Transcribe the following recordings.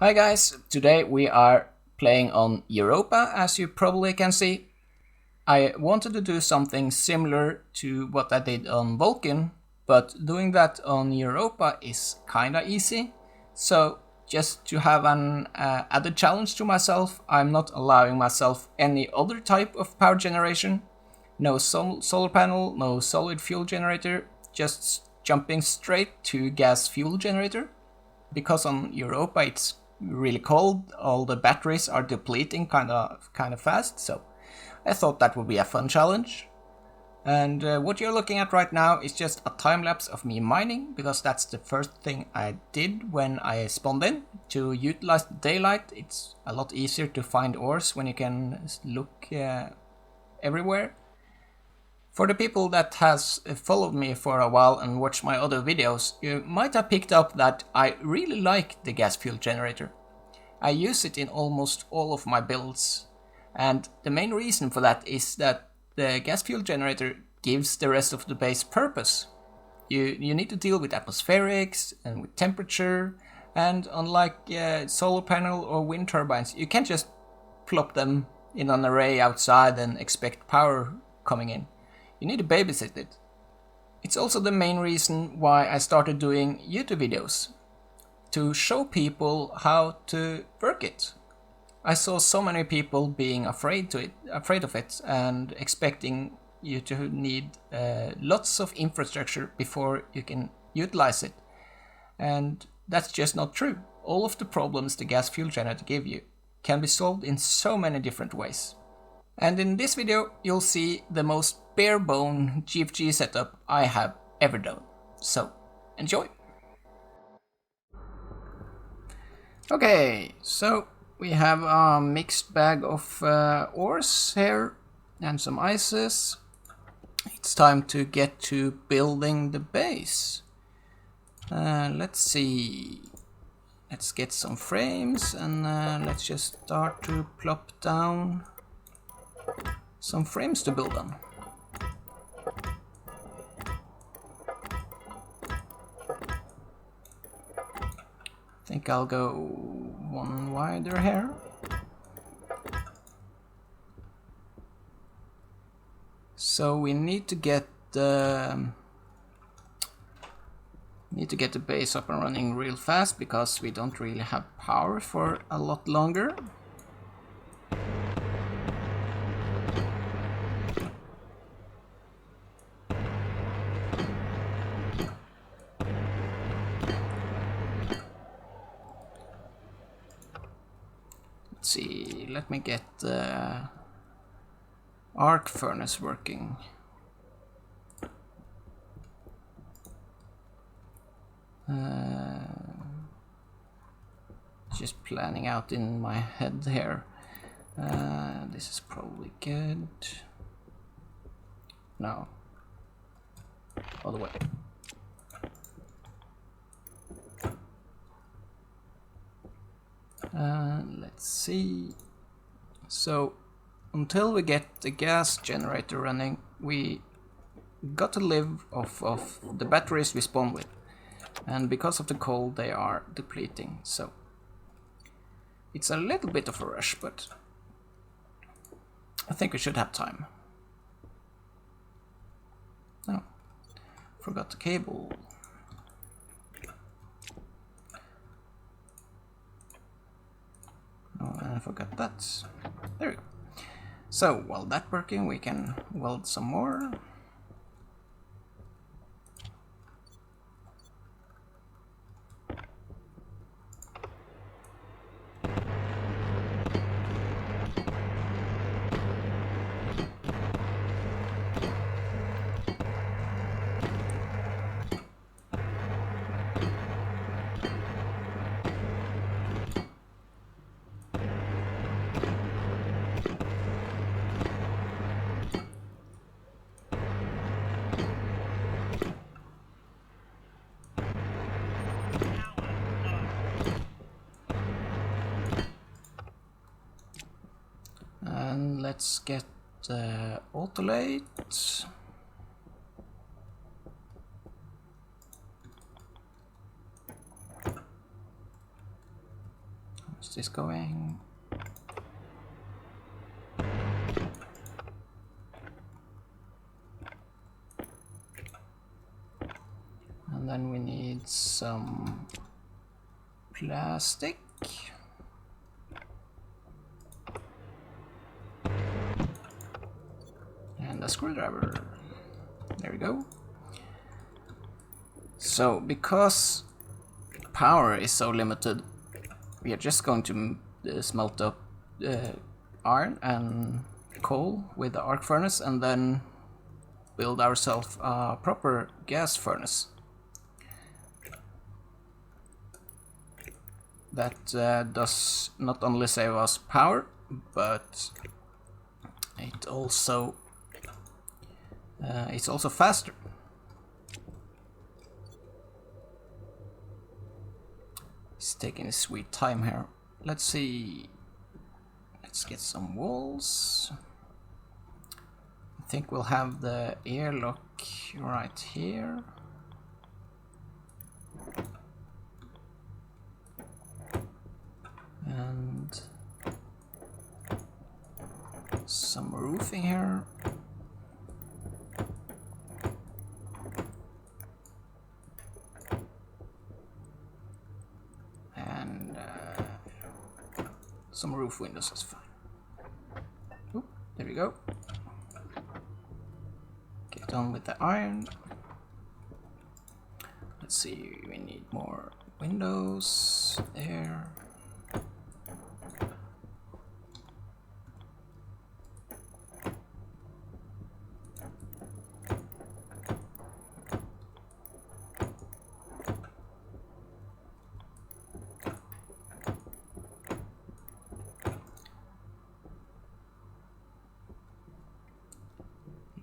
Hi guys, today we are playing on Europa, as you probably can see. I wanted to do something similar to what I did on Vulcan, but doing that on Europa is kinda easy. So just to have an added challenge to myself, I'm not allowing myself any other type of power generation. No solar panel, no solid fuel generator, just jumping straight to gas fuel generator. Because on Europa it's really cold, all the batteries are depleting kind of fast, so I thought that would be a fun challenge. And what you're looking at right now is just a time lapse of me mining, because that's the first thing I did when I spawned in. To utilize the daylight, it's a lot easier to find ores when you can look everywhere. For the people that has followed me for a while and watched my other videos, you might have picked up that I really like the gas fuel generator. I use it in almost all of my builds, and the main reason for that is that the gas fuel generator gives the rest of the base purpose. You need to deal with atmospherics and with temperature, and unlike solar panel or wind turbines, you can't just plop them in an array outside and expect power coming in. You need to babysit it. It's also the main reason why I started doing YouTube videos, to show people how to work it. I saw so many people being afraid of it, and expecting you to need lots of infrastructure before you can utilize it. And that's just not true. All of the problems the gas fuel generator gives you can be solved in so many different ways. And in this video you'll see the most bare bone GFG setup I have ever done. So, enjoy! Okay, so we have a mixed bag of ores here and some ices. It's time to get to building the base. Let's see. Let's get some frames and let's just start to plop down some frames to build on. I think I'll go one wider here. So we need to get the base up and running real fast, because we don't really have power for a lot longer. Let's see, let me get the arc furnace working. Just planning out in my head here. This is probably good. No. All the way. Let's see. So, until we get the gas generator running, we got to live off of the batteries we spawn with. And because of the cold, they are depleting. So, it's a little bit of a rush, but I think we should have time. Oh, forgot the cable. Oh, and I forgot that. There we go. So, while that's working, we can weld some more. And let's get the autolate. Is this going? And then we need some plastic. And a screwdriver. There we go. So, because power is so limited, we are just going to smelt up iron and coal with the arc furnace and then build ourselves a proper gas furnace. That does not only save us power, but it's also faster. It's taking a sweet time here. Let's see. Let's get some walls. I think we'll have the airlock right here. And some roofing here. And some roof windows is fine. Oop, there we go. Get on with the iron. Let's see, we need more windows there.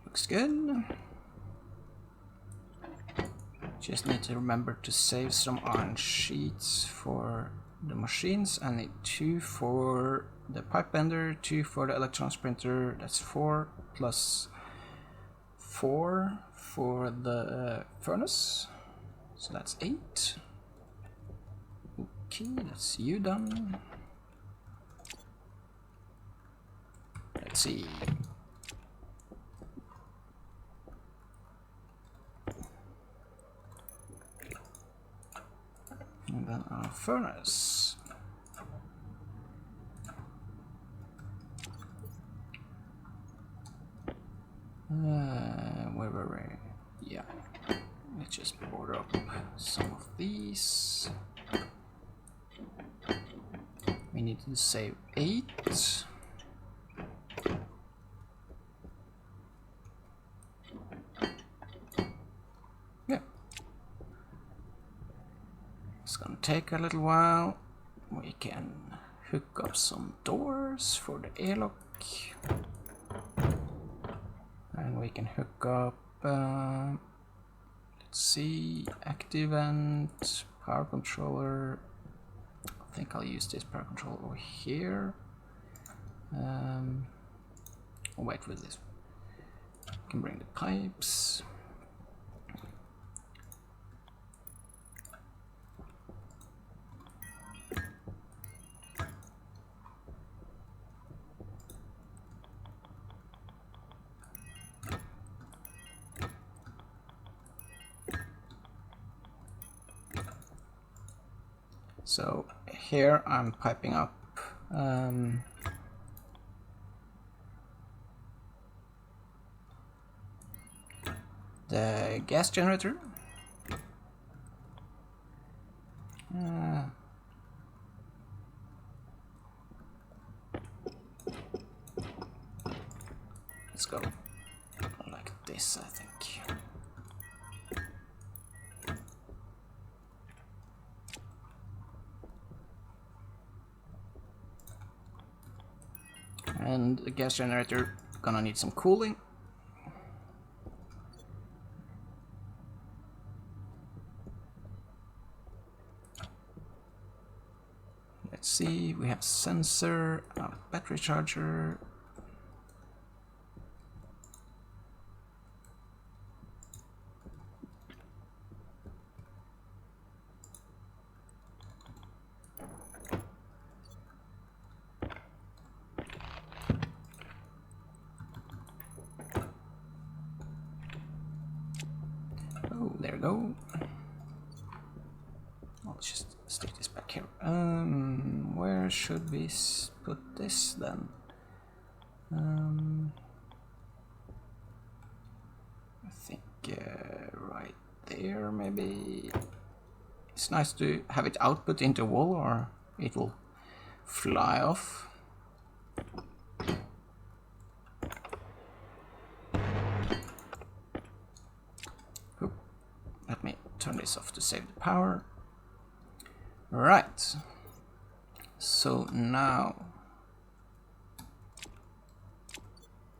Looks good. Just need to remember to save some iron sheets for the machines. I need 2 for the pipe bender, 2 for the electron printer. That's 4 plus 4 for the furnace. So that's 8. Okay, that's you done. Let's see. And then our furnace. Where were we? Yeah. Let's just order up some of these. We need to save 8. Yeah. It's gonna take a little while. We can hook up some doors for the airlock. And we can hook up, let's see, active and power controller. I think I'll use this power controller over here. I'll wait for this. I can bring the pipes. So here I'm piping up the gas generator. Let's go like this, I think. And the gas generator gonna need some cooling. Let's see, we have sensor, a battery charger. we go. I'll just stick this back here. Where should we put this then? I think right there maybe. It's nice to have it output into a wall or it will fly off. Oop. Let me turn this off to save the power. Right. So now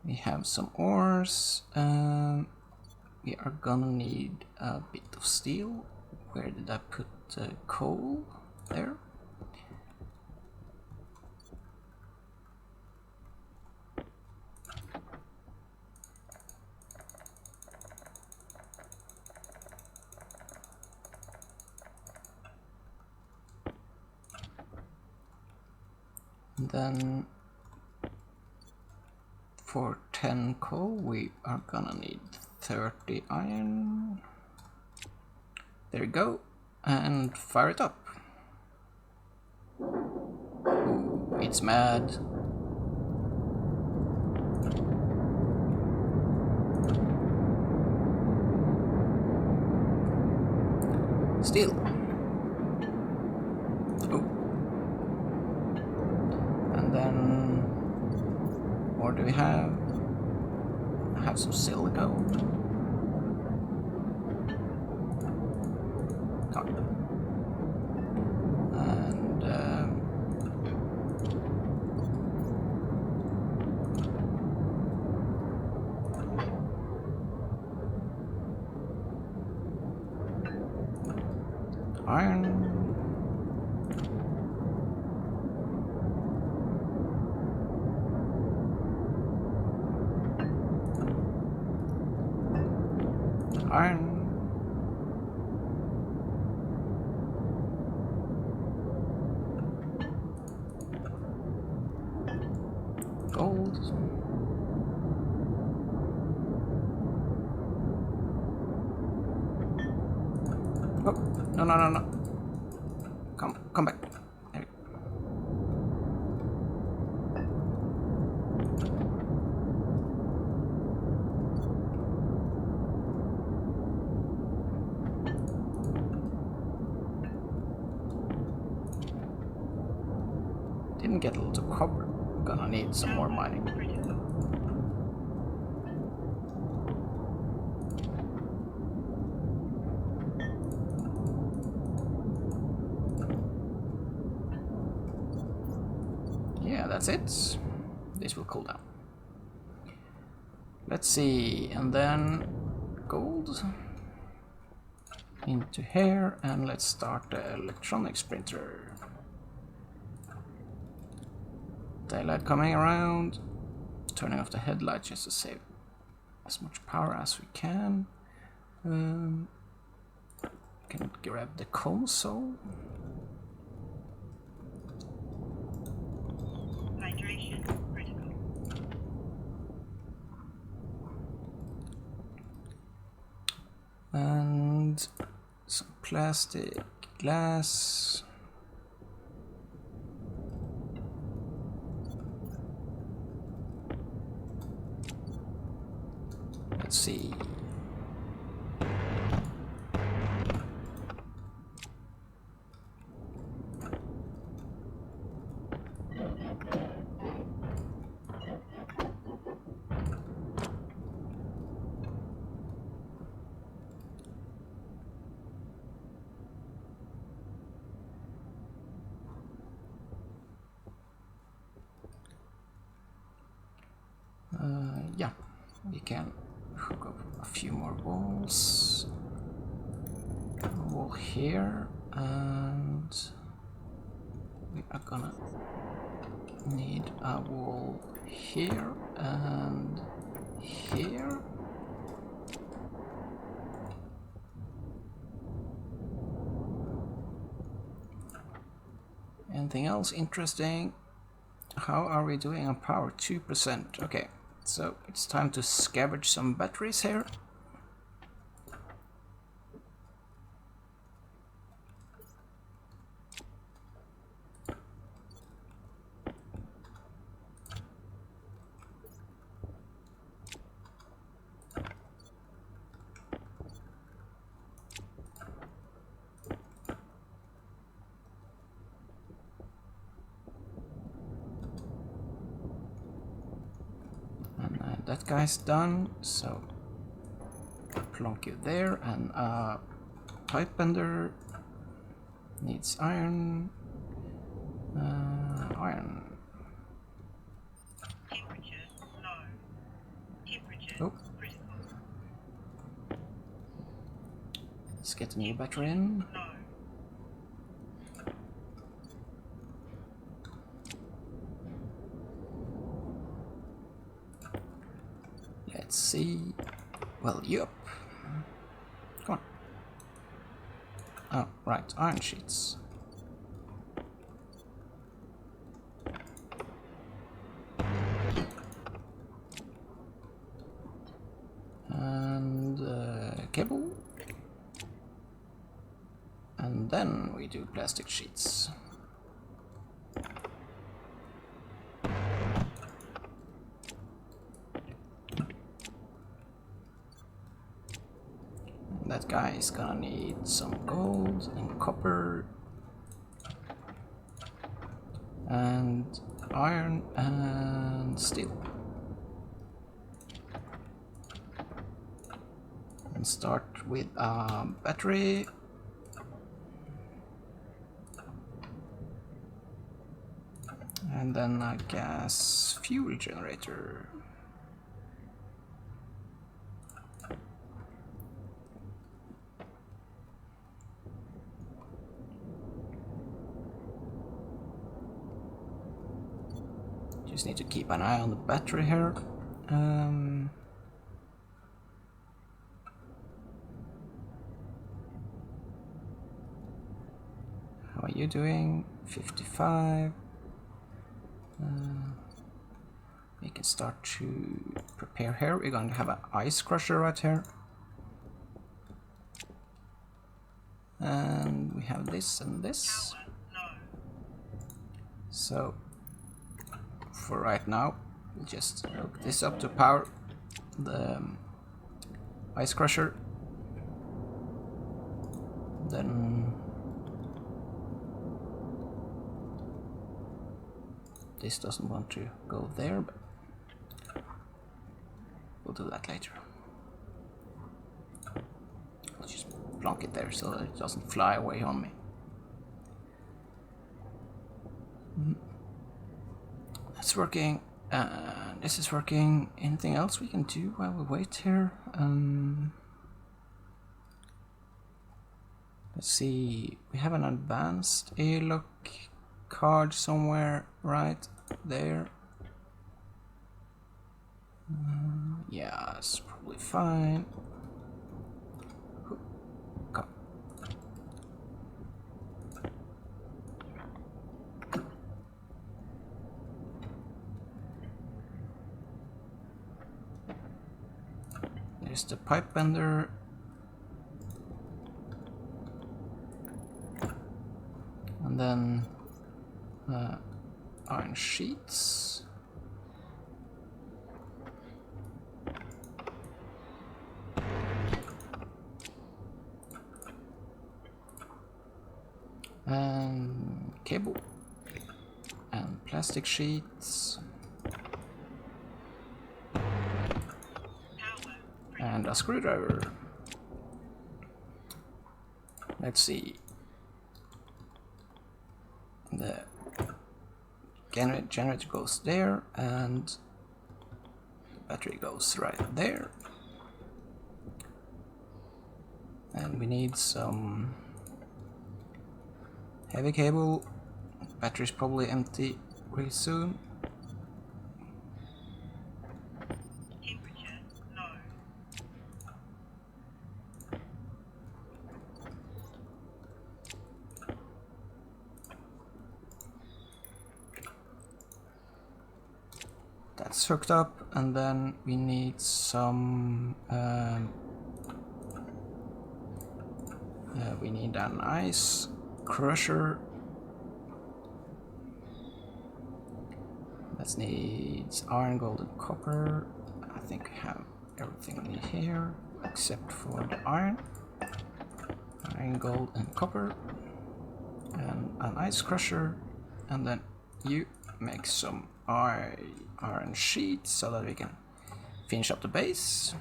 we have some ores. We are gonna need a bit of steel. Where did I put coal? There. And then for 10 coal we are gonna need 30 iron. There we go, and fire it up. Ooh, it's mad. Still. Oh. And then what do we have? I have some silicone. And iron. Iron. Gold. Oh, no. Come back. There. Didn't get a lot of copper. Gonna need some more mining. Yeah, that's it. This will cool down. Let's see, and then gold into here, and let's start the electronics printer. Daylight coming around, turning off the headlight just to save as much power as we can. Can grab the console. Hydration critical. And some plastic, glass. Let's see. Yeah, we can hook up a few more walls. A wall here, and we are gonna need a wall here and here. Anything else interesting? How are we doing on power? 2%. Okay, so it's time to scavenge some batteries here. that guy's done, so plonk you there, and pipe bender needs iron. Iron. Temperature low. Temperature Oh, critical. let's get a new battery in. Low. Let's see. Well, yup. Come on. Oh, right, iron sheets. And cable. And then we do plastic sheets. That guy is gonna need some gold and copper and iron and steel. And start with a battery. And then a gas fuel generator. Just need to keep an eye on the battery here. How are you doing? 55. We can start to prepare here. We're going to have an ice crusher right here. And we have this and this. Power low. So for right now, we'll just hook this up to power the ice crusher. Then this doesn't want to go there, but we'll do that later. I'll just plonk it there so that it doesn't fly away on me. That's working. This is working. Anything else we can do while we wait here? Let's see. We have an advanced airlock card somewhere right there. Yeah, it's probably fine. Come. There's the pipe bender. And then iron sheets. And cable. And plastic sheets. Power And a screwdriver. Let's see. The generator goes there, and the battery goes right there. And we need some heavy cable. Battery's probably empty really soon. temperature low. That's hooked up, and then we need some we need an ice crusher. That needs iron, gold, and copper. I think we have everything in here except for the iron. Iron, gold, and copper. And an ice crusher. And then you make some iron sheets so that we can finish up the base.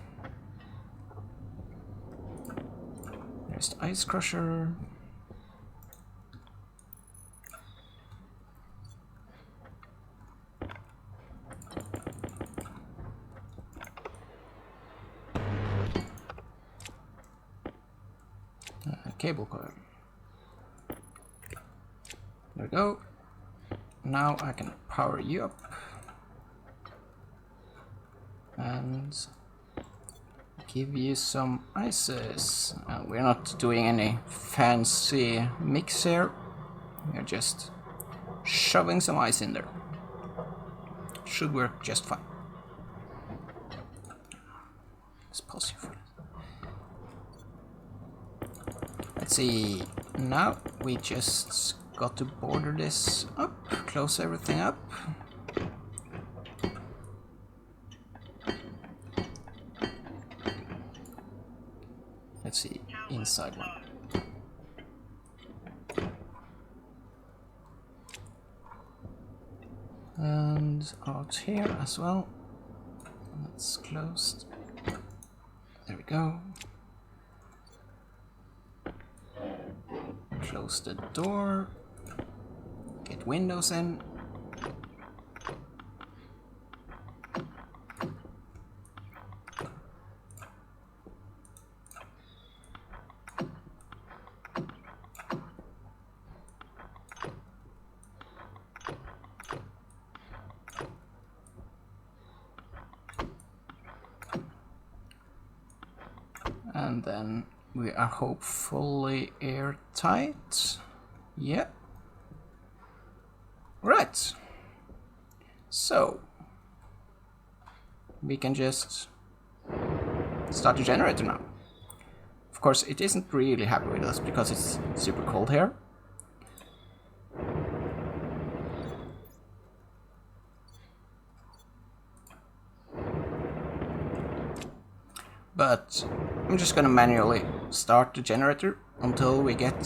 There's the ice crusher. Cable coil. There we go. Now I can power you up. And give you some ices. We're not doing any fancy mix here. We're just shoving some ice in there. Should work just fine. Let's pause here for it. Let's see. Now we just got to border this up, close everything up. Let's see, inside one. And out here as well. That's closed. There we go. Close the door. Get windows in. And then we are hopefully airtight. Yeah. Right. So we can just start the generator now. Of course, it isn't really happy with us because it's super cold here. But I'm just gonna manually start the generator until we get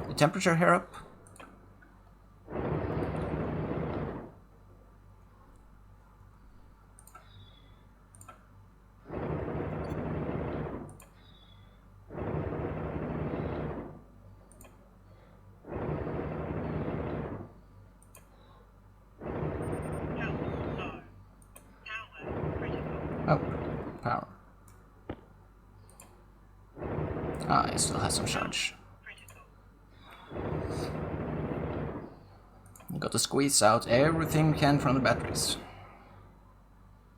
the temperature here up. Oh, power. Ah, it still has some charge. We got to squeeze out everything we can from the batteries.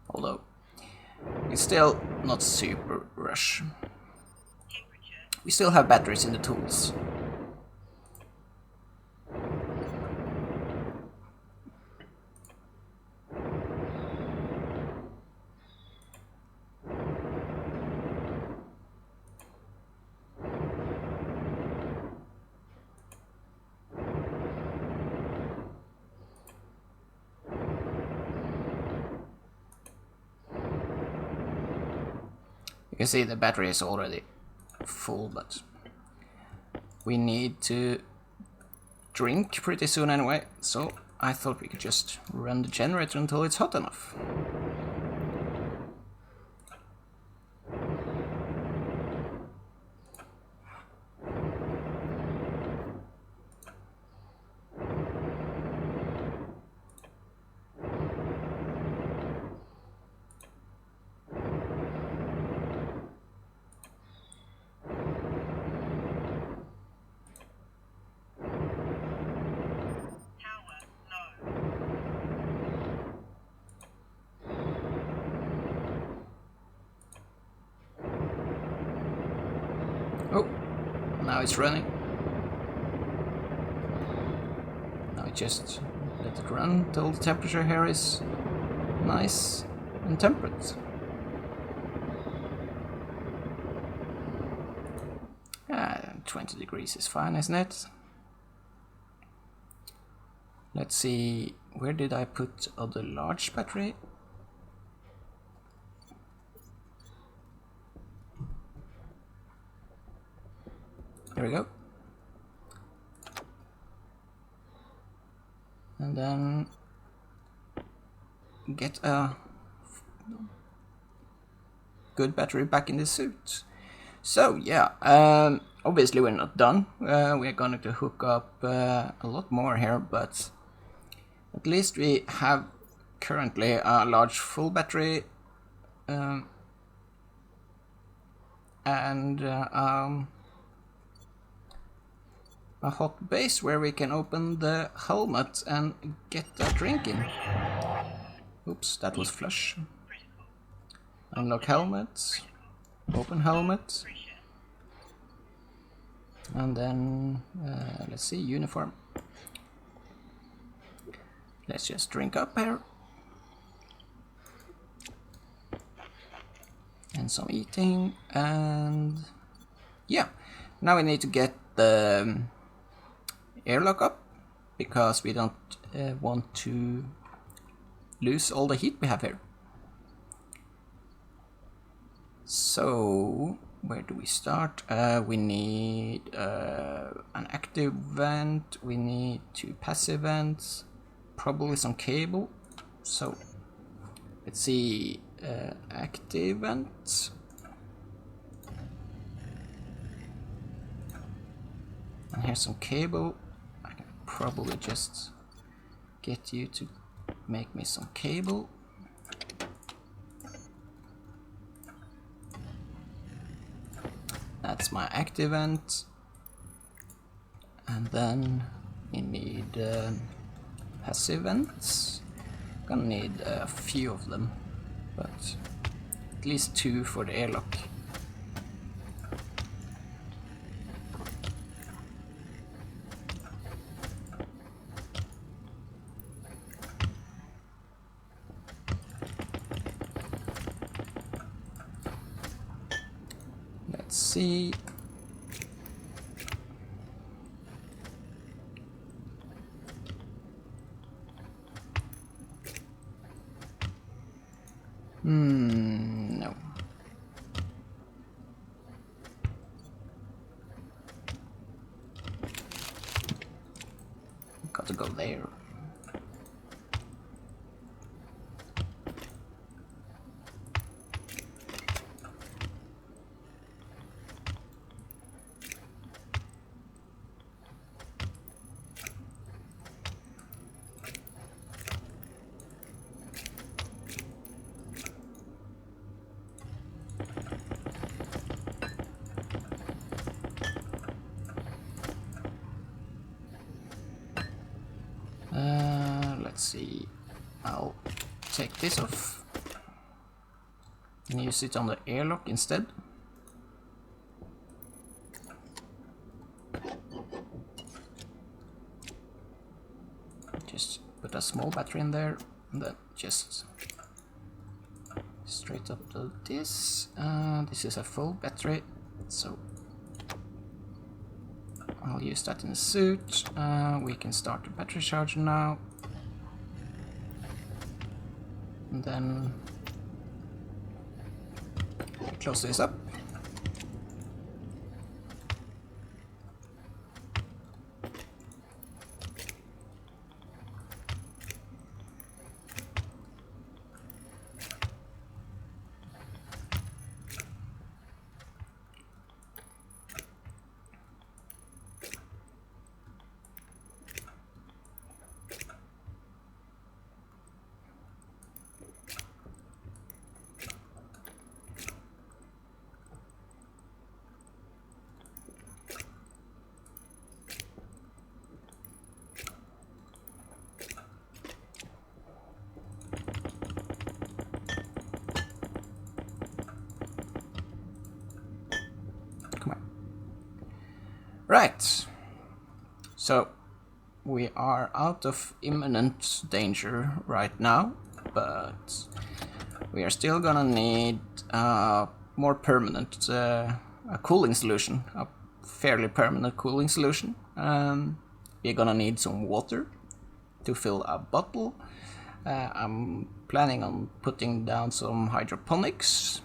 Although, it's still not super rush. We still have batteries in the tools. You can see the battery is already full, but we need to drink pretty soon anyway, so I thought we could just run the generator until it's hot enough. Oh, now it's running. Now we just let it run till the temperature here is nice and temperate. 20 degrees is fine, isn't it? Let's see, where did I put the large battery? There we go. And then get a good battery back in the suit. So yeah, obviously we're not done. We're going to hook up a lot more here, but at least we have currently a large full battery and a hot base where we can open the helmet and get a drink in. Oops, that was flush. Unlock helmet, open helmet, and then let's see, uniform. Let's just drink up here. And some eating, and yeah, now we need to get the airlock up because we don't want to lose all the heat we have here. So where do we start? We need an active vent, we need 2 passive vents, probably some cable. So let's see, active vent. And here's some cable. I can probably just get you to make me some cable. That's my active vent. And then we need passive vents. Gonna need a few of them, but at least 2 for the airlock. Let's see. No. Got to go there. Let's see, I'll take this off and use it on the airlock instead. Just put a small battery in there and then just straight up to this. This is a full battery, so I'll use that in the suit. We can start the battery charger now. And then close this up. Right, so we are out of imminent danger right now, but we are still gonna need a more permanent a cooling solution, a fairly permanent cooling solution. We're gonna need some water to fill a bottle. I'm planning on putting down some hydroponics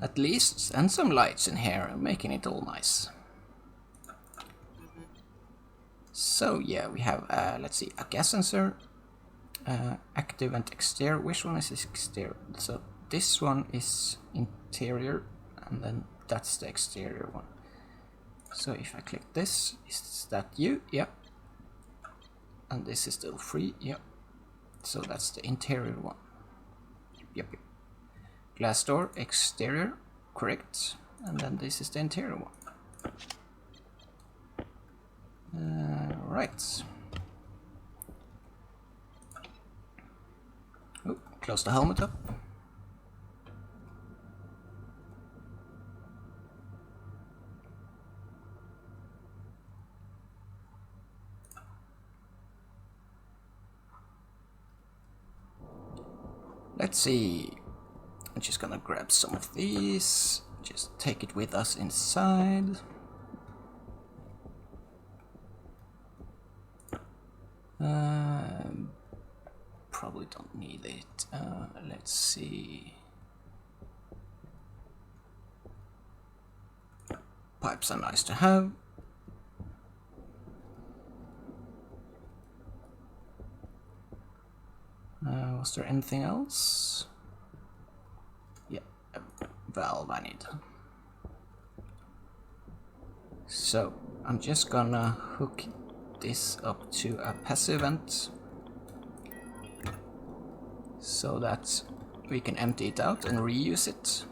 at least, and some lights in here, making it all nice. So yeah, we have let's see, a gas sensor, active and exterior. Which one is exterior? So this one is interior, and then that's the exterior one. So if I click this, is that you? Yeah. And this is still free. Yeah. So that's the interior one. Yep. Glass door, exterior, correct. And then this is the interior one. Right. Oh, close the helmet up. Let's see. I'm just gonna grab some of these. Just take it with us inside. Probably don't need it. Let's see. Pipes are nice to have. Was there anything else? Yeah, a valve I need. So I'm just gonna hook this up to a passive vent so that we can empty it out and reuse it.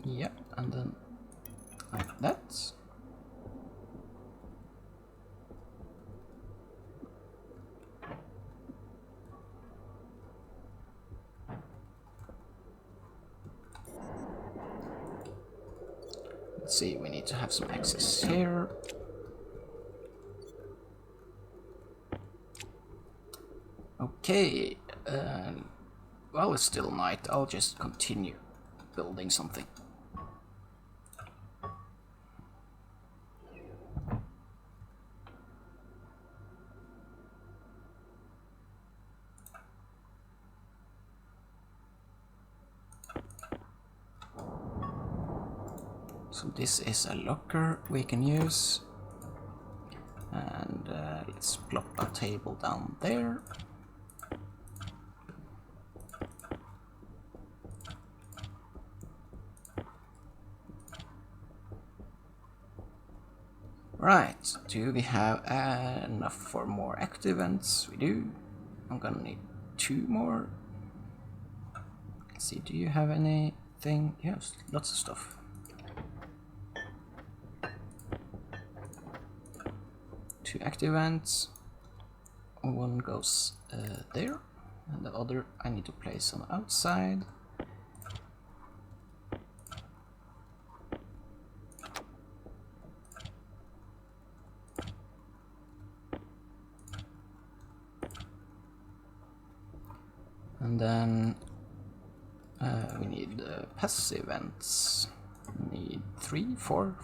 Yeah, and then like that. Let's see, we need to have some access here. Okay, well, it's still night. I'll just continue building something. So this is a locker we can use. And let's plop a table down there. Right, do we have enough for more active vents? We do. I'm gonna need 2 more. Let's see, do you have anything? Yes, lots of stuff. 2 active vents. One goes there, and the other I need to place on the outside. And then we need passive vents. We need 3, 4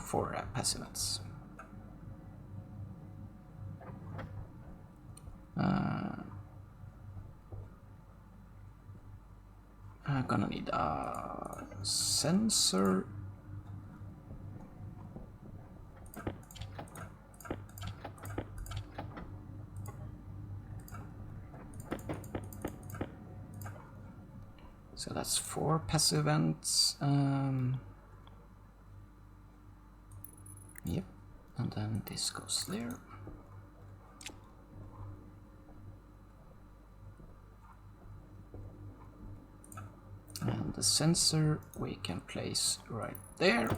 passive vents. I'm gonna need a sensor. So that's 4 passive vents. Yep, and then this goes there. And the sensor we can place right there.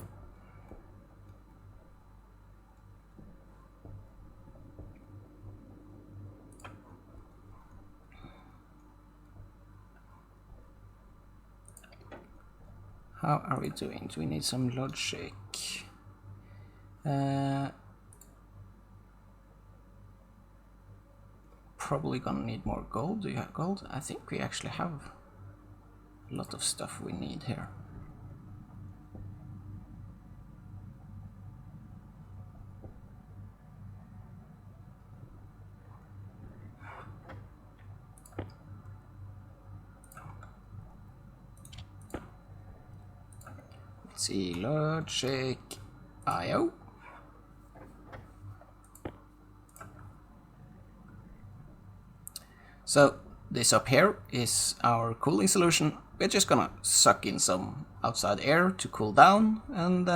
How are we doing? Do we need some logic? Probably gonna need more gold. Do you have gold? I think we actually have a lot of stuff we need here. Let's see, logic IO. So this up here is our cooling solution. We're just gonna suck in some outside air to cool down, and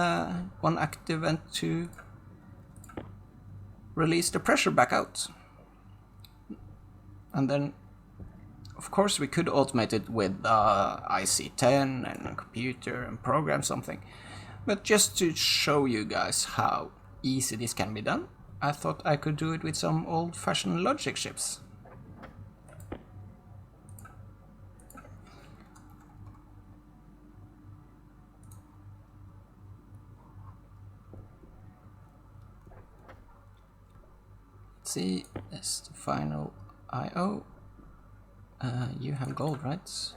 one active vent to release the pressure back out. And then, of course, we could automate it with IC10 and a computer and program something. But just to show you guys how easy this can be done, I thought I could do it with some old-fashioned logic chips. Let's see, that's the final I/O. You have gold, right?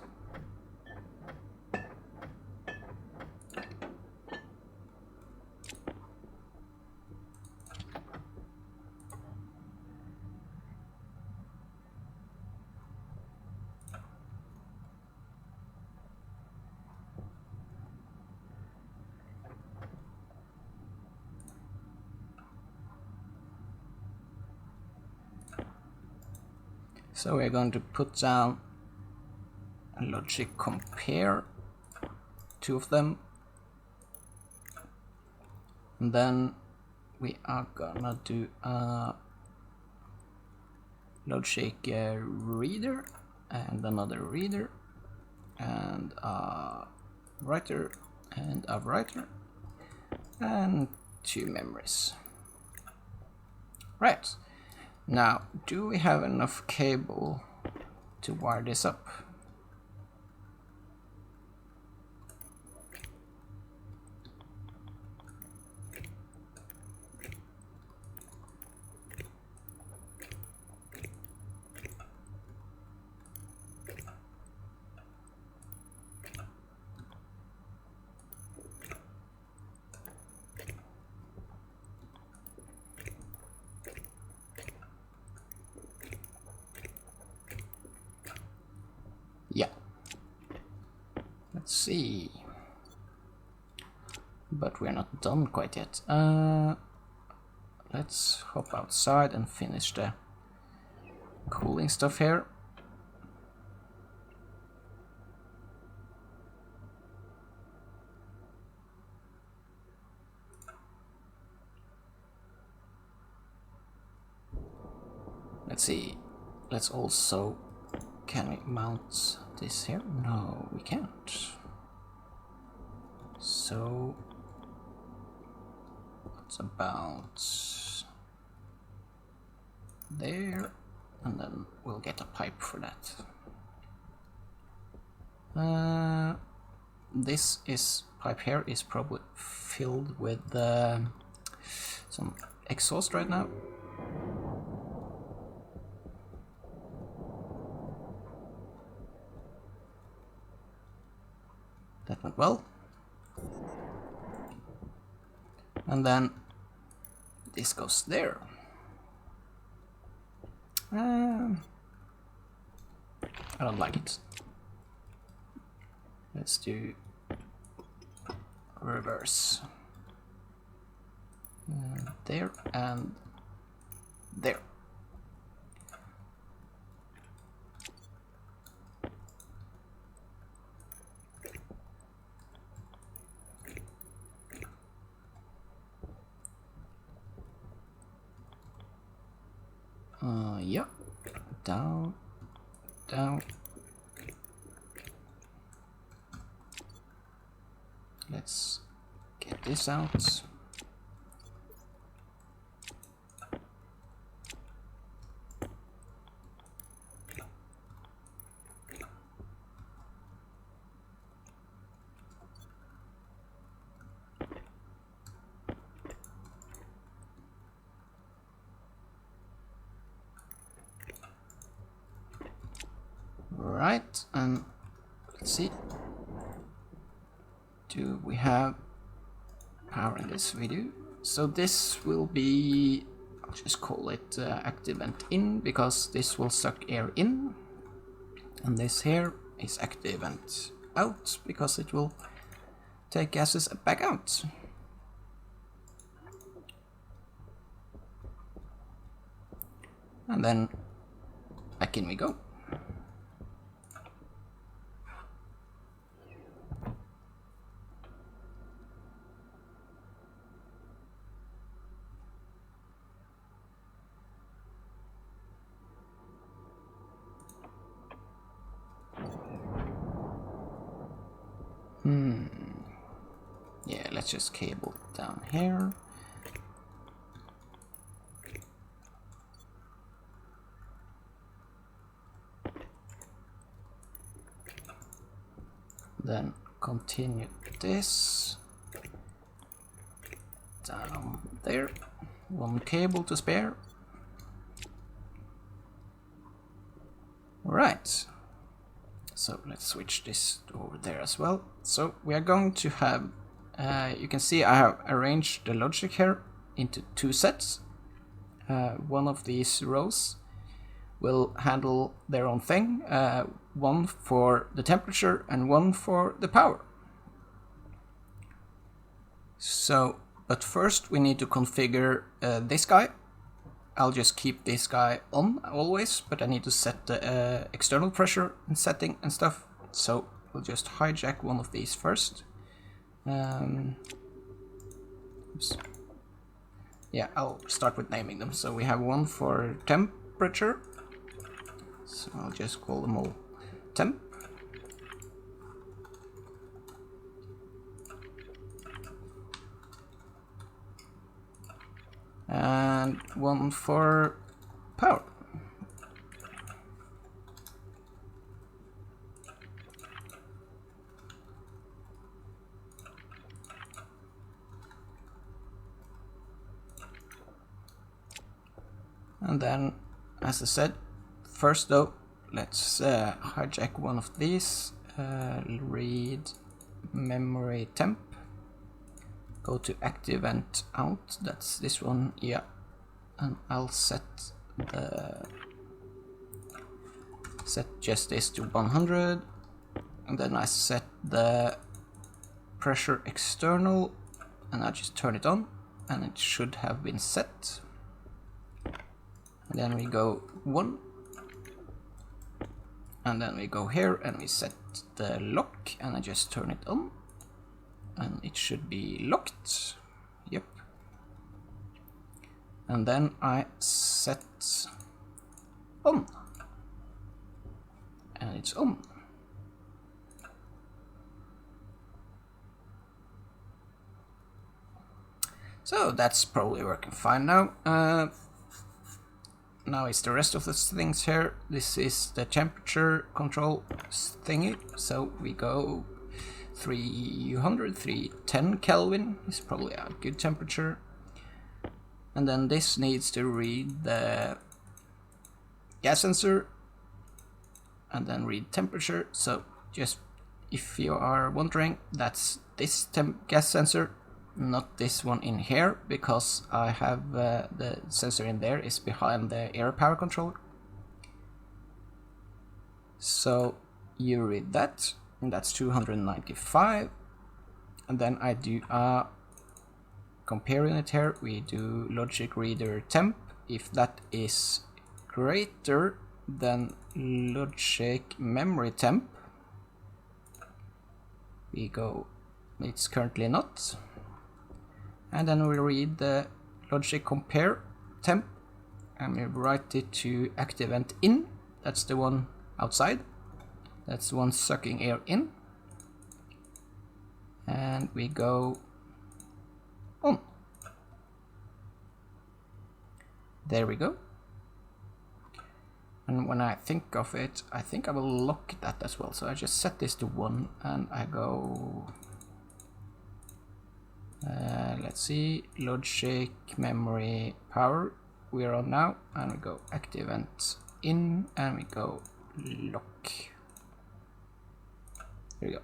So we're going to put down a logic compare, two of them, and then we are gonna do a logic reader and another reader and a writer and a writer and two memories. Right. Now, do we have enough cable to wire this up? Yeah. Let's see. But we're not done quite yet. Let's hop outside and finish the cooling stuff here. Let's see. Let's also... Can we mount this here? No, we can't. So... What's about... there? And then we'll get a pipe for that. This pipe here is probably filled with some exhaust right now. That went well. And then this goes there. I don't like it. Let's do reverse. There and there. Yeah, down, down. Let's get this out. Right, and let's see. Do we have power in this video? So this will be, I'll just call it active vent in, because this will suck air in, and this here is active vent out, because it will take gases back out. And then back in we go. let's just cable down here. Then continue this down there. One cable to spare. Right. So let's switch this over there as well. So we are going to have, you can see I have arranged the logic here into two sets. One of these rows will handle their own thing, one for the temperature and one for the power. So, but first we need to configure this guy. I'll just keep this guy on always, but I need to set the external pressure and setting and stuff. So we'll just hijack one of these first. Oops. Yeah, I'll start with naming them. So we have one for temperature. So I'll just call them all temp. And one for power. And then, as I said, first though, let's hijack one of these, read memory temp. Go to active and out, that's this one, yeah. And I'll set just this to 100. And then I set the pressure external and I just turn it on and it should have been set. And then we go 1. And then we go here and we set the lock and I just turn it on. And it should be locked. Yep. And then I set on. And it's on. So that's probably working fine now. Now it's the rest of the things here. This is the temperature control thingy. So we go 310 Kelvin is probably a good temperature. And then this needs to read the gas sensor and then read temperature. So just if you are wondering, that's this gas sensor, not this one in here, because I have the sensor in there is behind the air power controller. So you read that, and that's 295. And then I do a compare unit here. We do logic reader temp. If that is greater than logic memory temp, we go, it's currently not. And then we read the logic compare temp and we write it to active and in. That's the one outside. That's the one sucking air in. And we go on. There we go. And when I think of it, I think I will lock that as well. So I just set this to 1 and I go, let's see, logic, memory, power, we're on now, and we go active and in, and we go lock. There we go.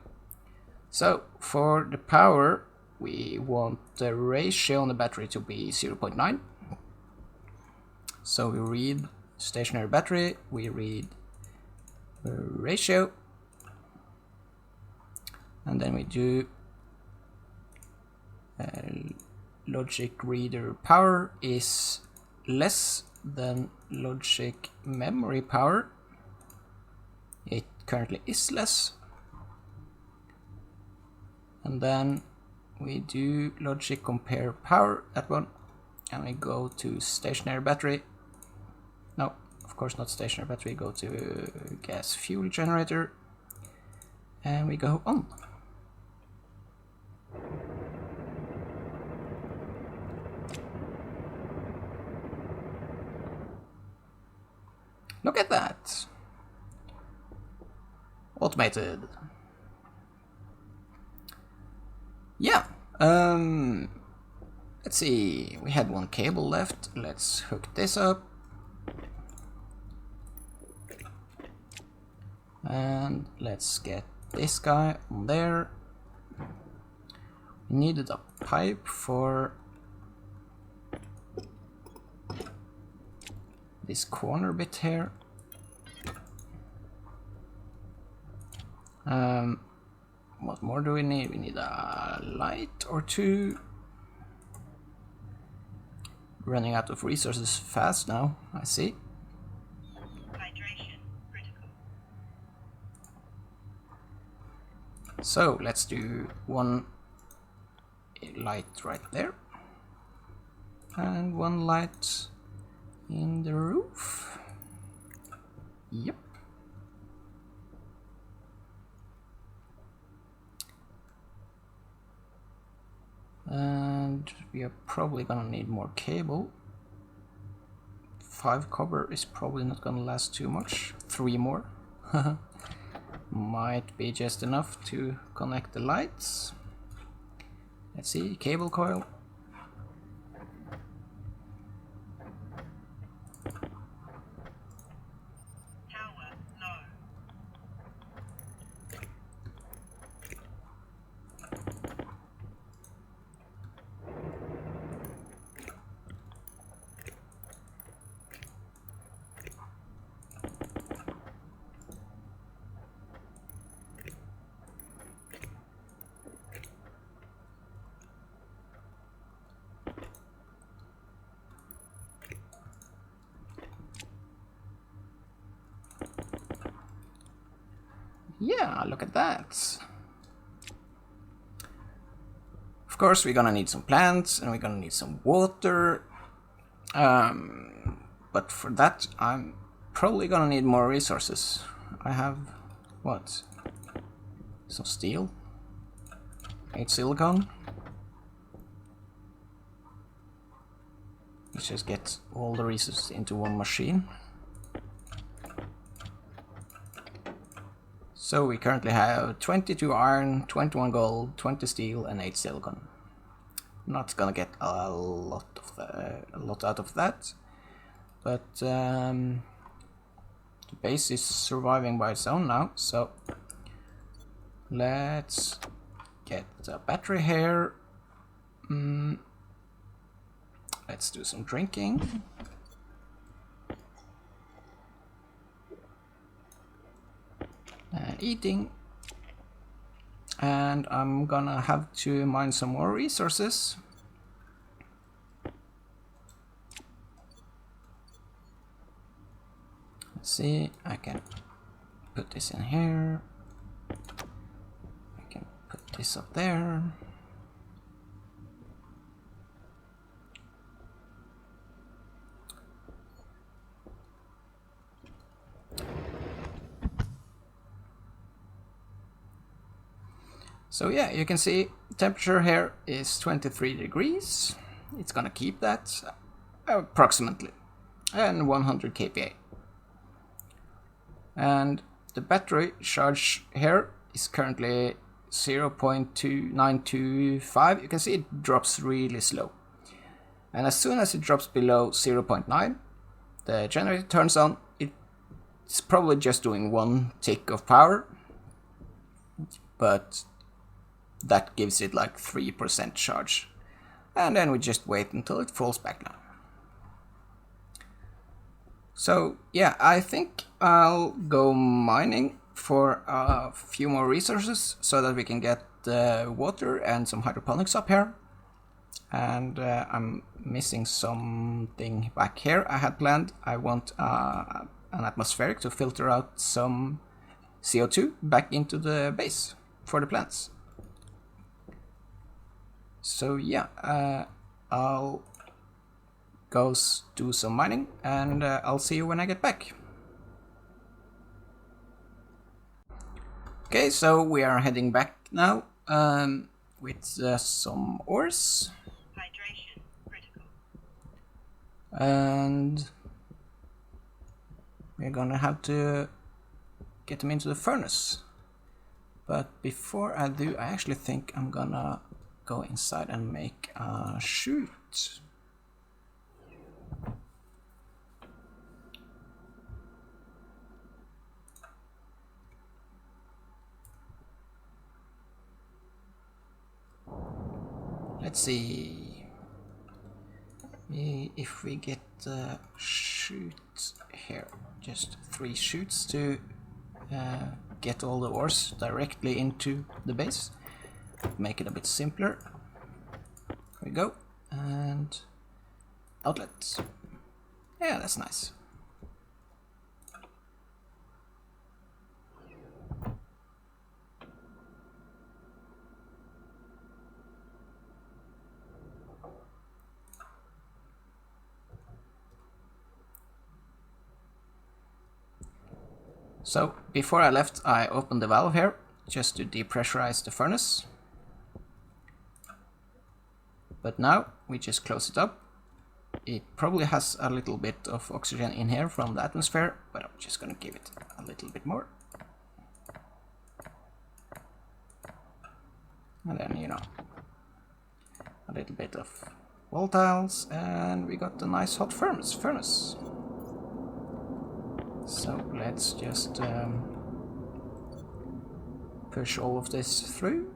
So for the power, we want the ratio on the battery to be 0.9. So we read stationary battery, we read ratio, and then we do logic reader power is less than logic memory power. It currently is less. And then we do logic compare power, that one, and we go to stationary battery. No, of course not stationary battery, go to gas fuel generator and we go on. Look at that. Automated. Yeah. Let's see. We had one cable left. Let's hook this up. And let's get this guy on there. We needed a pipe for this corner bit here. What more do we need? We need a light or two. Running out of resources fast now, I see. Hydration critical. So let's do one light right there. And one light in the roof. Yep. And we are probably gonna need more cable. 5 copper is probably not gonna last too much. 3 more might be just enough to connect the lights. Let's see, cable coil. Power low. Yeah, look at that. Of course, we're gonna need some plants and we're gonna need some water. But for that, I'm probably gonna need more resources. I have, what? Some steel, 8 silicon. Let's just get all the resources into one machine. So we currently have 22 iron, 21 gold, 20 steel, and 8 silicon. Not gonna get a lot out of that, but the base is surviving by its own now. So let's get a battery here. Let's do some drinking. And eating. And I'm gonna have to mine some more resources. Let's see, I can put this in here. I can put this up there. So yeah, you can see temperature here is 23 degrees. It's gonna keep that approximately, and 100 kPa. And the battery charge here is currently 0.2925. You can see it drops really slow. And as soon as it drops below 0.9, the generator turns on. It's probably just doing 1 tick of power, but that gives it like 3% charge. And then we just wait until it falls back down. So yeah, I think I'll go mining for a few more resources so that we can get water and some hydroponics up here. And I'm missing something back here I had planned. I want an atmospheric to filter out some CO2 back into the base for the plants. So yeah, I'll go do some mining, and I'll see you when I get back. Okay, so we are heading back now with some ores. Hydration critical. And we're gonna have to get them into the furnace. But before I do, I actually think I'm gonna go inside and make a chute. Let's see if we get the chute here. Just 3 chutes to get all the ores directly into the base. Make it a bit simpler. Here we go. And outlet. Yeah, that's nice. So before I left, I opened the valve here just to depressurize the furnace. But now we just close it up. It probably has a little bit of oxygen in here from the atmosphere, but I'm just gonna give it a little bit more. And then, you know, a little bit of volatiles, and we got a nice hot furnace. So let's just push all of this through.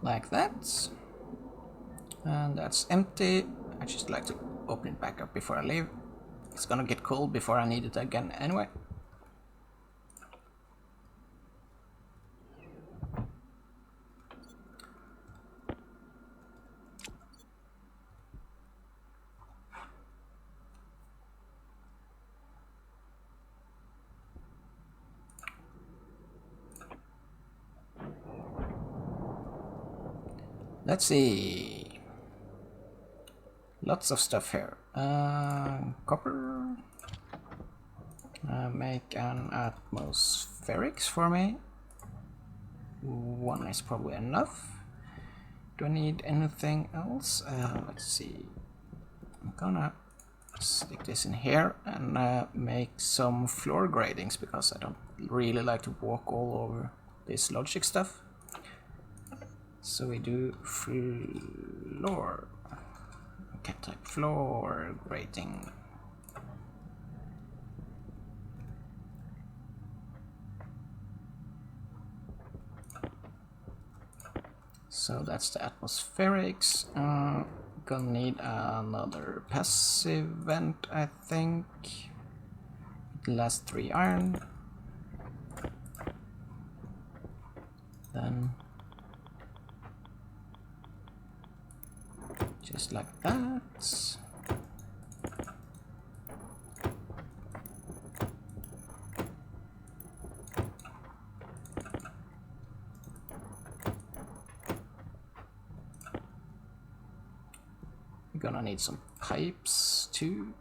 Like that. And that's empty. I just like to open it back up before I leave. It's gonna get cold before I need it again anyway. Let's see. Lots of stuff here. Copper. Make an atmospherics for me. 1 is probably enough. Do I need anything else? Let's see. I'm gonna stick this in here and make some floor gradings because I don't really like to walk all over this logic stuff. So we do floor. Okay, type floor grading. So that's the atmospherics. Gonna need another passive vent, I think. It lasts 3 iron. Then just like that. We're gonna need some pipes too.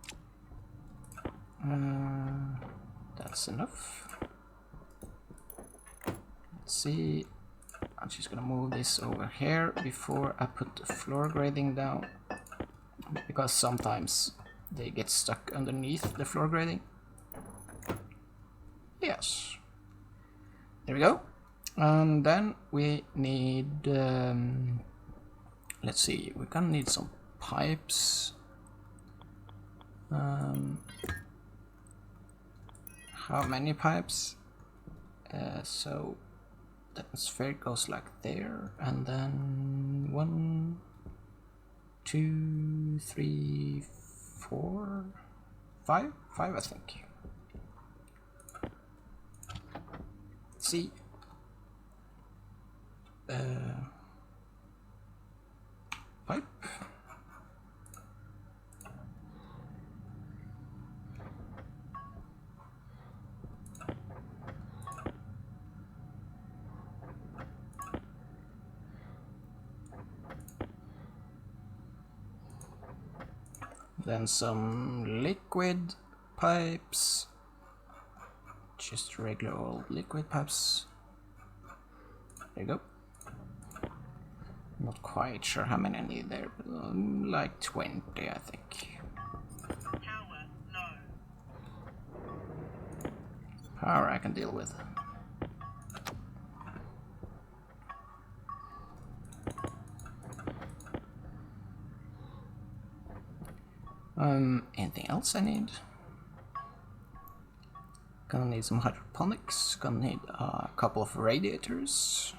That's enough. Let's see. I'm just gonna move this over here before I put the floor grading down, because sometimes they get stuck underneath the floor grading. Yes. There we go. And then we need, let's see, we're gonna need some pipes. How many pipes? So the atmosphere goes like there, and then 1, 2, 3, 4, 5, I think. Let's see. Then some liquid pipes. Just regular old liquid pipes. There you go. Not quite sure how many I need there, but like 20, I think. Power low. Power I can deal with. Anything else I need? Gonna need some hydroponics. Gonna need a couple of radiators.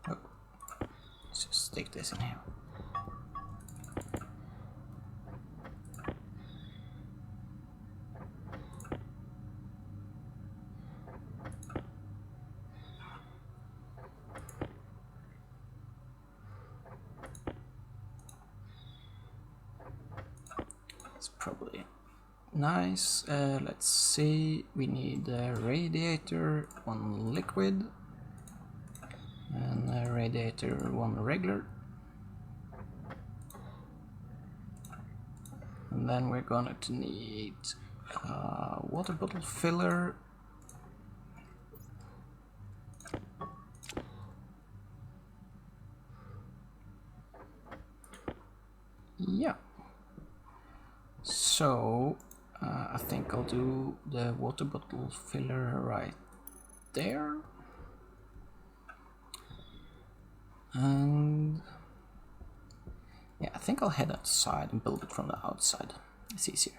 Oh, let's just stick this in here. It's probably nice. Let's see. We need a radiator, one liquid, and a radiator, one regular. And then we're going to need a water bottle filler. Yeah. So I think I'll do the water bottle filler right there. And yeah, I think I'll head outside and build it from the outside. It's easier.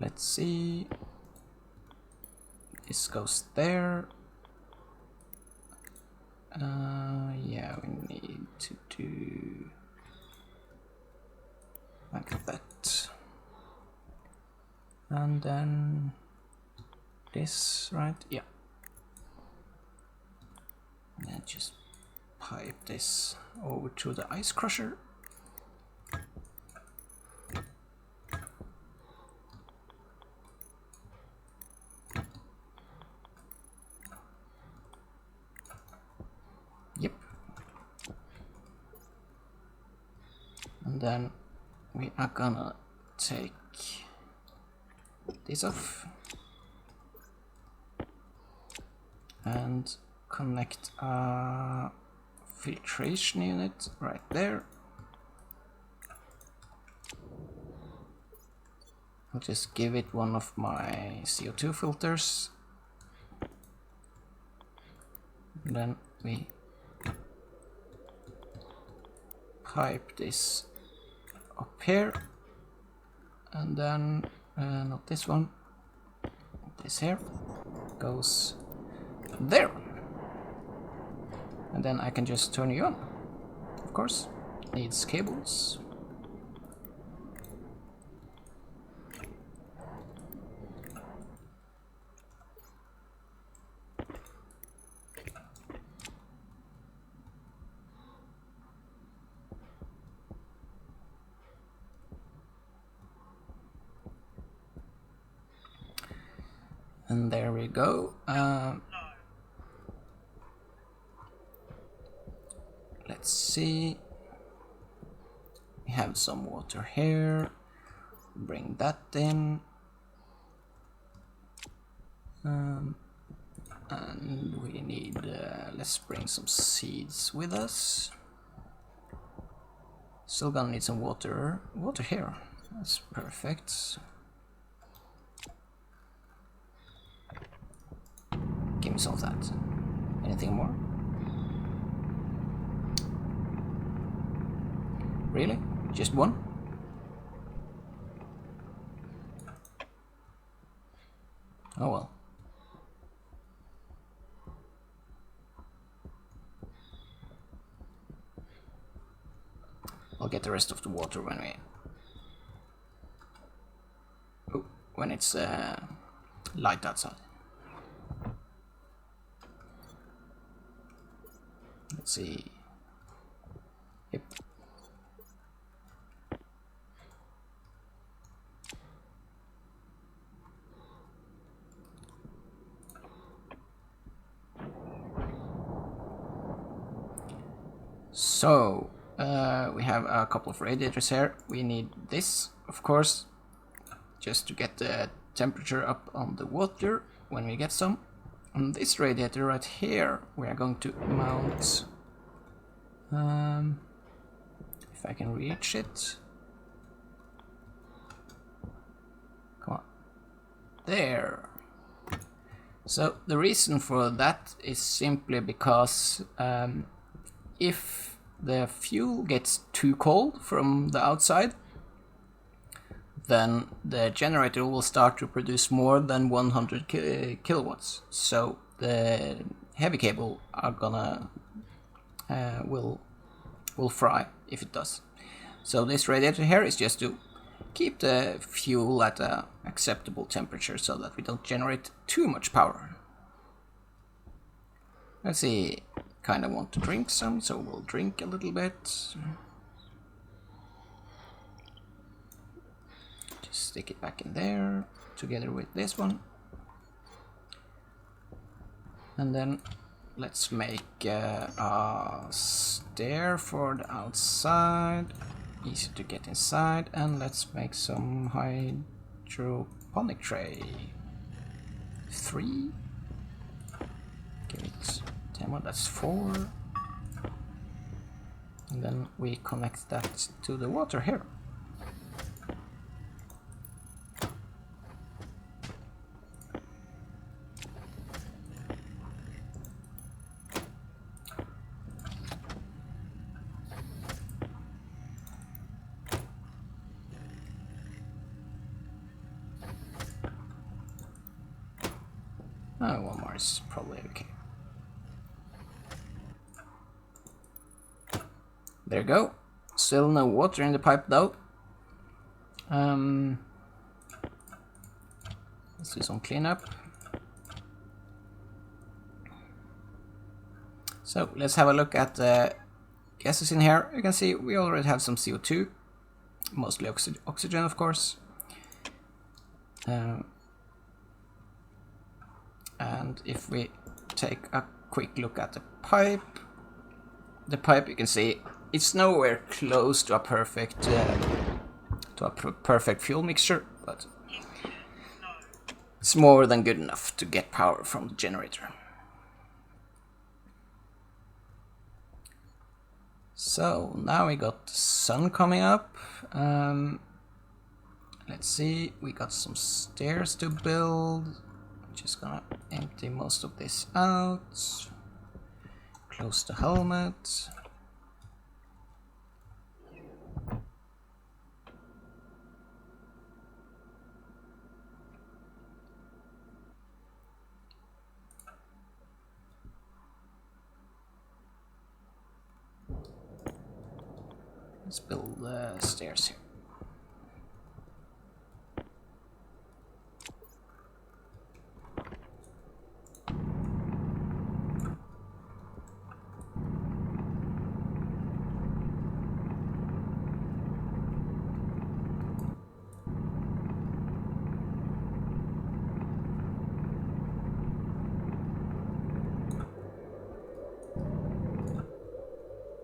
Let's see. This goes there. Yeah, we need to do like that. And then this, right? Yeah. And then just pipe this over to the ice crusher. Yep. And then we are gonna take this off and connect a filtration unit right there. I'll just give it one of my CO2 filters. And then we pipe this up here, and then not this one, this here goes there, and then I can just turn you on. Of course, needs cables. And there we go. Let's see. We have some water here. Bring that in. And we need, let's bring some seeds with us. Still gonna need some water. Water here. That's perfect. Give me some of that. Anything more? Really? Just one? Oh well. I'll get the rest of the water when it's light outside. Let's see. Yep. So, we have a couple of radiators here. We need this, of course, just to get the temperature up on the water when we get some. On this radiator right here, we are going to mount, if I can reach it. Come on. There. So the reason for that is simply because if the fuel gets too cold from the outside, then the generator will start to produce more than 100 kilowatts. So the heavy cable are gonna will fry if it does. So this radiator here is just to keep the fuel at an acceptable temperature so that we don't generate too much power. Let's see, kind of want to drink some, so we'll drink a little bit. Just stick it back in there together with this one. And then let's make a stair for the outside. Easy to get inside, and let's make some hydroponic tray. 3. Give it demo, that's 4. And then we connect that to the water here. One more is probably okay. There you go. Still no water in the pipe though. Let's do some cleanup. So let's have a look at the gases in here. You can see we already have some CO2, mostly oxygen of course. And if we take a quick look at the pipe you can see it's nowhere close to a perfect perfect fuel mixture, but it's more than good enough to get power from the generator. So now we got the sun coming up. Let's see, we got some stairs to build. Just gonna empty most of this out. Close the helmet. Let's build the stairs here.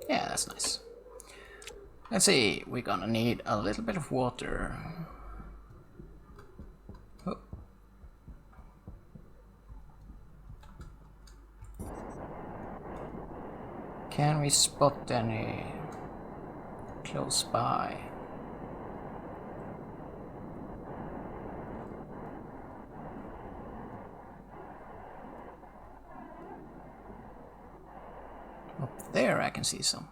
Yeah, that's nice. Let's see, we're gonna need a little bit of water. Oh. Can we spot any close by? Up there I can see some.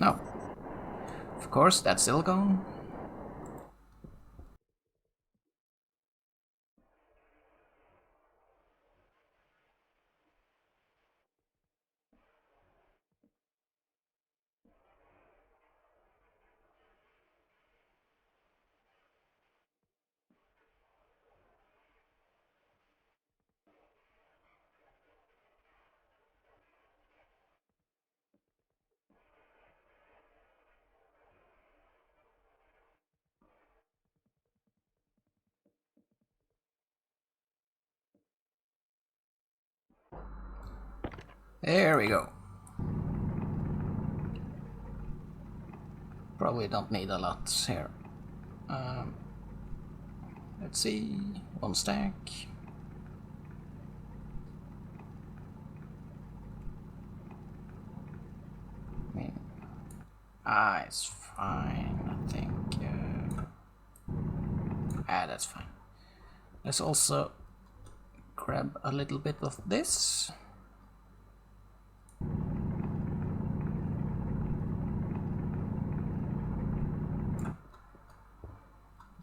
No. Of course, that's silicone. There we go. Probably don't need a lot here. Let's see, 1 stack. I mean, it's fine, I think. That's fine. Let's also grab a little bit of this.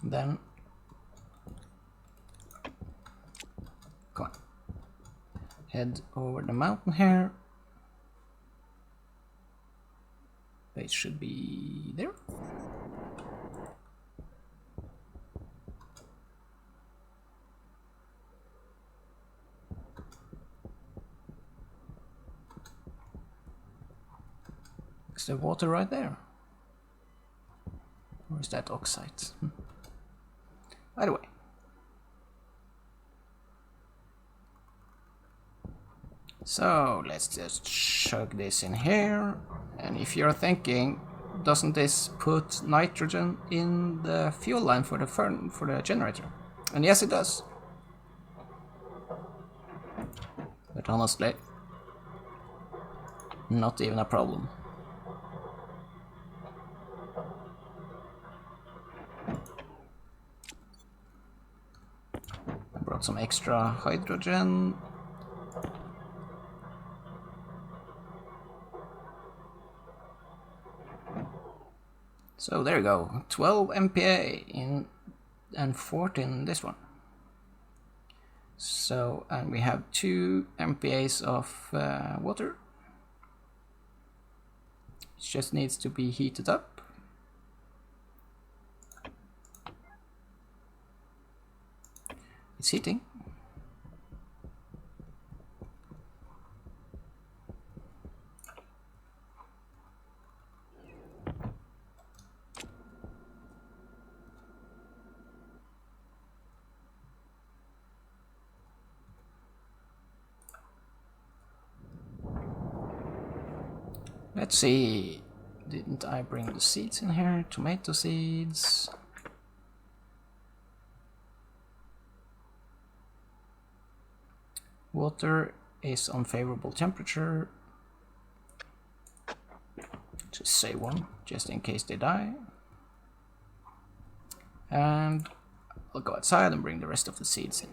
Then, come on, head over the mountain here. Base should be there. Is there water right there? Or is that oxide? By the way. So let's just chug this in here. And if you're thinking, doesn't this put nitrogen in the fuel line for the generator? And yes, it does. But honestly, not even a problem. I brought some extra hydrogen. So there you go, 12 MPa in and 14 in this one. So, and we have 2 MPAs of water. It just needs to be heated up. It's heating. Let's see, didn't I bring the seeds in here? Tomato seeds. Water is on favorable temperature. Just say 1, just in case they die. And I'll go outside and bring the rest of the seeds in.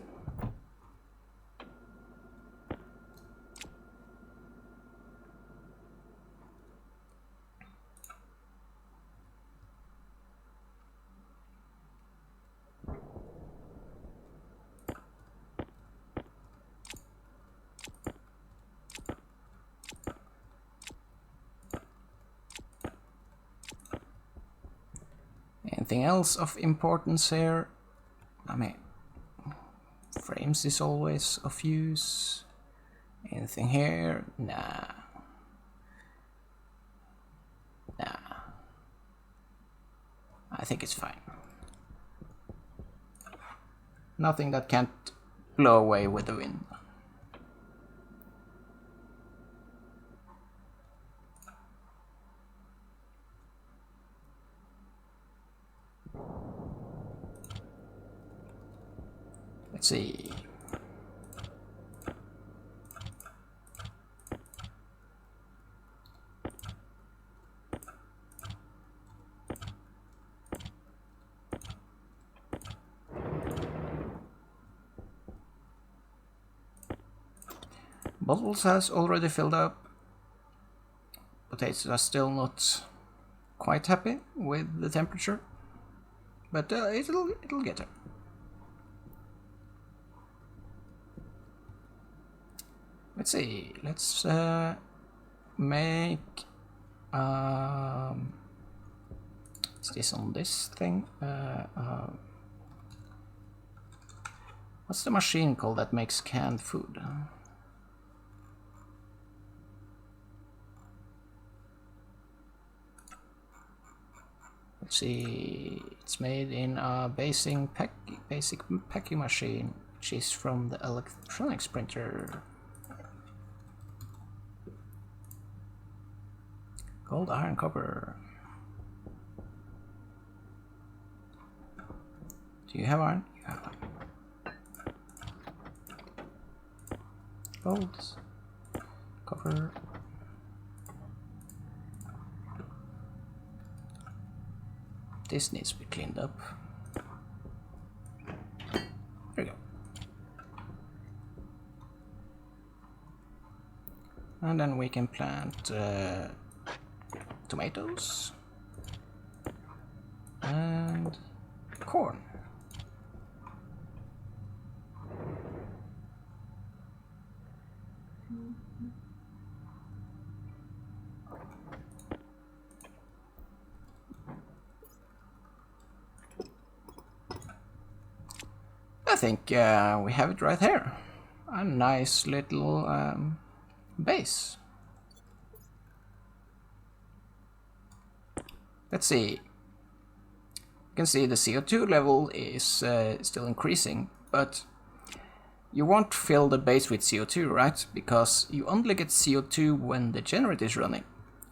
Anything else of importance here? I mean, frames is always of use. Anything here? Nah. I think it's fine. Nothing that can't blow away with the wind. Let's see. Bottles has already filled up. Potatoes are still not quite happy with the temperature, but it'll get there. Let's see. Let's make. Is this on this thing? What's the machine called that makes canned food? Let's see, it's made in a basic packing machine, which is from the electronics printer. Gold, iron, copper. Do you have iron? You have iron. Gold, copper. This needs to be cleaned up. There we go. And then we can plant tomatoes and corn. I think we have it right here. A nice little base. Let's see. You can see the CO2 level is still increasing, but you won't fill the base with CO2, right? Because you only get CO2 when the generator is running.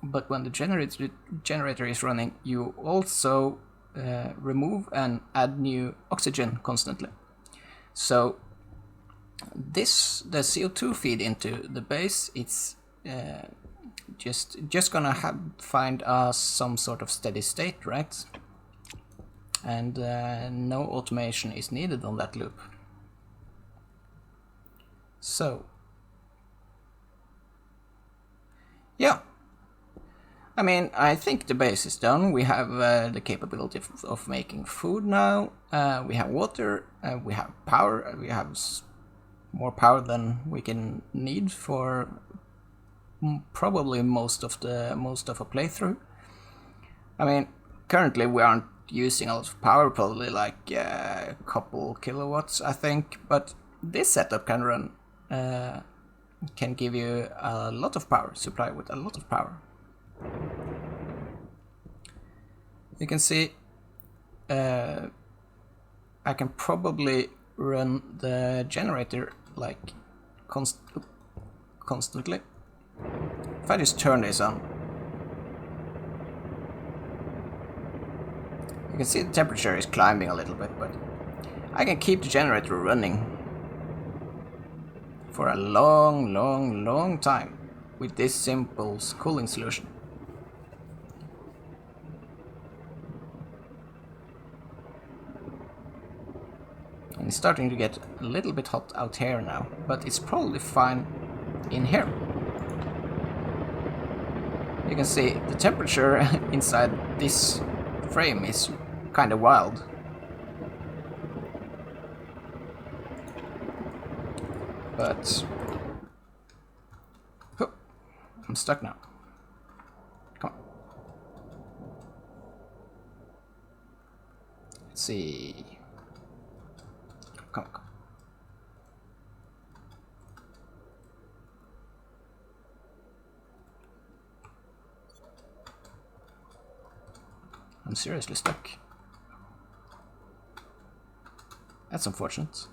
But when the generator is running, you also remove and add new oxygen constantly. So the CO2 feed into the base, it's just gonna find us some sort of steady state, right? And no automation is needed on that loop. So yeah, I mean, I think the base is done. We have the capability of making food now. We have water. We have power. We have more power than we can need for probably most of a playthrough. I mean, currently we aren't using a lot of power, probably like a couple kilowatts, I think. But this setup can run, can give you a lot of power, supply with a lot of power. You can see I can probably run the generator like constantly. If I just turn this on, you can see the temperature is climbing a little bit, but I can keep the generator running for a long time with this simple cooling solution. And it's starting to get a little bit hot out here now, but it's probably fine in here. You can see the temperature inside this frame is kind of wild. But oh, I'm stuck now. Come on. Let's see. Come on. I'm seriously stuck. That's unfortunate.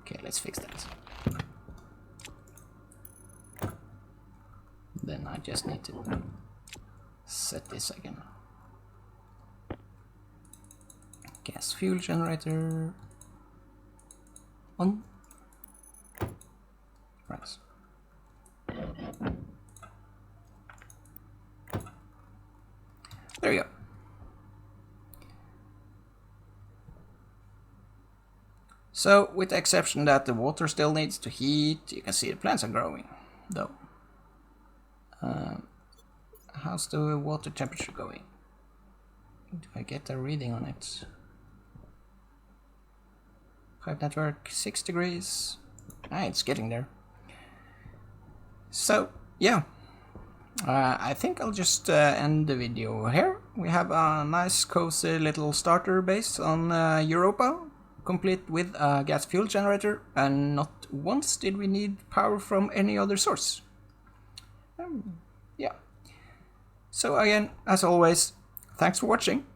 Okay, let's fix that. Then I just need to set this again. Gas fuel generator on. Right. There we go. So, with the exception that the water still needs to heat, you can see the plants are growing, though. How's the water temperature going? Do I get a reading on it? Pipe network, 6 degrees. Ah, it's getting there. So, yeah. I think I'll just end the video here. We have a nice cozy little starter base on Europa, complete with a gas fuel generator, and not once did we need power from any other source. Yeah. So again, as always, thanks for watching.